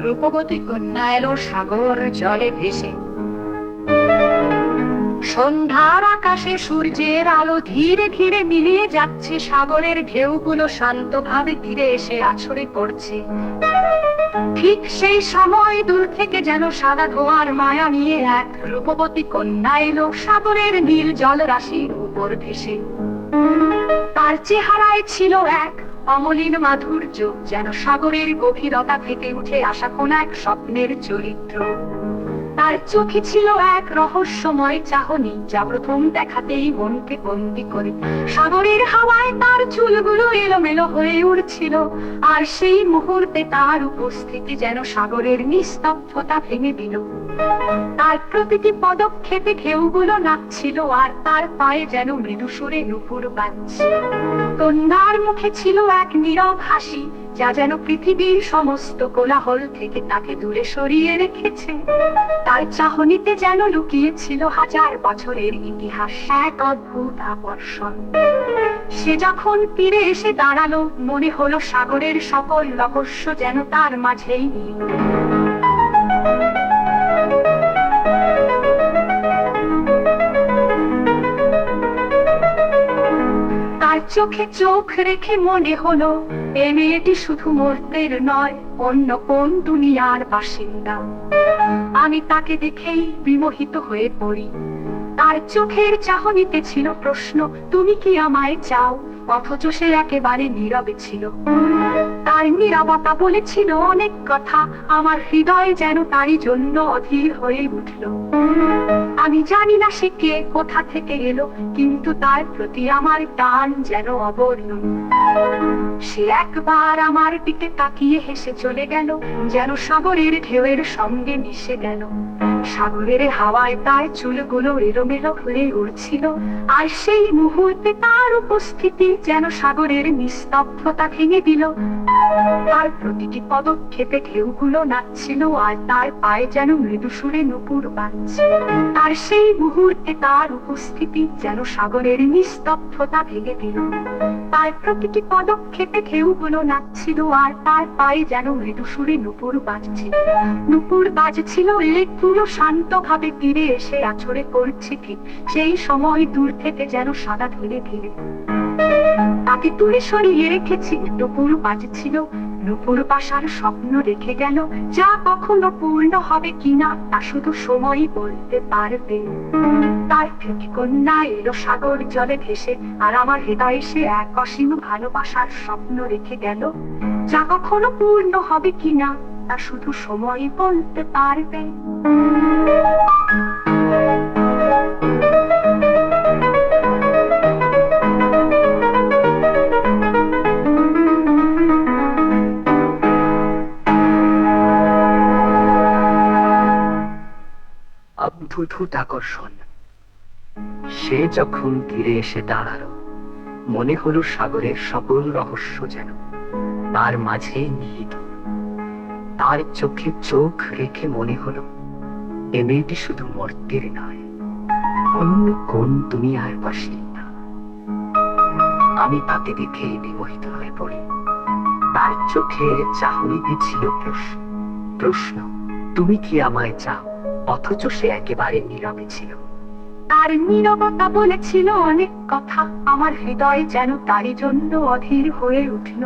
রূপবতী কন্যা এলো সাগর জলে ভেসে। সন্ধ্যার আকাশে সূর্যের আলো ধীরে ধীরে মিলিয়ে যাচ্ছে, সাগরের ঢেউগুলো শান্তভাবে তীরে এসে আছড়ে পড়ছে। ঠিক সেই সময় দূর থেকে যেন সাদা ধোঁয়ার মায়া নিয়ে এক রূপবতী কন্যা এলো সাগরের নীল জল রাশির উপর ভেসে। তার চেহারায় ছিল এক অমলিন মাধুর্য, যেন সাগরের গভীরতা থেকে উঠে আসা কোন এক স্বপ্নের চরিত্র। তার চোখে ছিল এক রহস্যময় চাহনি, যা প্রথম দেখাতেই মনকে বন্দি করে। সাগরের হাওয়ায় তার চুলগুলো এলোমেলো হয়ে উড়ছিল, আর সেই মুহূর্তে তার উপস্থিতি যেন সাগরের নিস্তব্ধতা ভেঙে দিল। তার প্রতিটি পদক্ষেপে ঢেউগুলো নাচছিল, আর তার পায়ে যেন মৃদু সুরে নুপুর বাজছে। কন্যার মুখে ছিল এক নীরব হাসি, যা যেন পৃথিবীর সমস্ত কোলাহল থেকে তাকে দূরে সরিয়ে রেখেছে। তার চাহনিতে যেন লুকিয়ে ছিল হাজার বছরের ইতিহাস, এক অদ্ভুত আকর্ষণ। সে যখন তীরে এসে দাঁড়ালো, মনে হলো সাগরের সকল রহস্য যেন তার মাঝেই নীল। তার চোখে চোখ রেখে মনে হলো এ মেয়েটি শুধু মর্তের নয়, অন্য কোন দুনিয়ার বাসিন্দা। আমি তাকে দেখেই বিমোহিত হয়ে পড়ি। তার চোখের চাহনিতে ছিল প্রশ্ন, তুমি কি আমায় চাও? অথচ সে একেবারে নীরবে ছিল। তার নীরবতা বলেছিল অনেক কথা, আমার হৃদয় যেন তারই জন্য অধীর হয়ে উঠল। আমি জানি না সে কে, কোথা থেকে এলো, কিন্তু তার প্রতি আমার টান যেন অবর্ণনীয়। সে একবার আমার দিকে তাকিয়ে হেসে চলে গেল, যেন সাগরের ঢেউয়ের সঙ্গে মিশে গেল। সাগরের হাওয়ায় তার চুলগুলো এলোমেলো হয়ে উড়ছিল, আর সেই মুহূর্তে তার উপস্থিতি যেন সাগরের নিস্তব্ধতা ভেঙে দিল। তার প্রতিটি পদক্ষেপে ঢেউগুলো নাচছিল, আর তার পায়ে যেন মৃদু সুরে নুপুর বাজছে। আর সেই মুহূর্তে তার উপস্থিতি যেন সাগরের নিস্তব্ধতা ভেঙে দিল। তার প্রতিটি পদক্ষেপে ঢেউগুলো নাচছিল, আর তার পায়ে যেন মৃদু সুরে নুপুর বাজছিল। নুপুর বাজছিল লেকগুলো শান্তভাবে তীরে এসে আছড়ে পড়ছে। ঠিক সেই সময় দূর থেকে যেন সাদা ধীরে ধীরে তাকে দূরে সরিয়ে রেখেছি। নুপুর বাজছিল, নুপুর বাসার স্বপ্ন রেখে গেল, যা কখনো পূর্ণ হবে কিনা তা শুধু সময়ই বলতে পারবে। তার থেকে কন্যা এলো সাগর জলে ভেসে, আর আমার হৃদয়ে সে এক অসীম ভালোবাসার স্বপ্ন রেখে গেল, যা কখনো পূর্ণ হবে কিনা তা শুধু সময়ই বলতে পারবে। অদ্ভুত আকর্ষণ। সে যখন তীরে এসে দাঁড়ালো, মনে হলো সাগরের সকল রহস্য যেন তার মাঝে নিহিত। তার চোখে চোখ রেখে মনে হলো এ মেয়েটি শুধু মর্তের নয়, অন্য কোন দুনিয়ার বাসিন্দা। আমি তাকে দেখে বিমোহিত হয়ে পড়ি। তার চোখে চাহনিতে ছিল প্রশ্ন, তুমি কি আমায় চাও? অথচ সে একেবারে নীরবে ছিল। তার নীরবতা বলেছিল অনেক কথা, আমার হৃদয় যেন তারই জন্য অধীর হয়ে উঠল।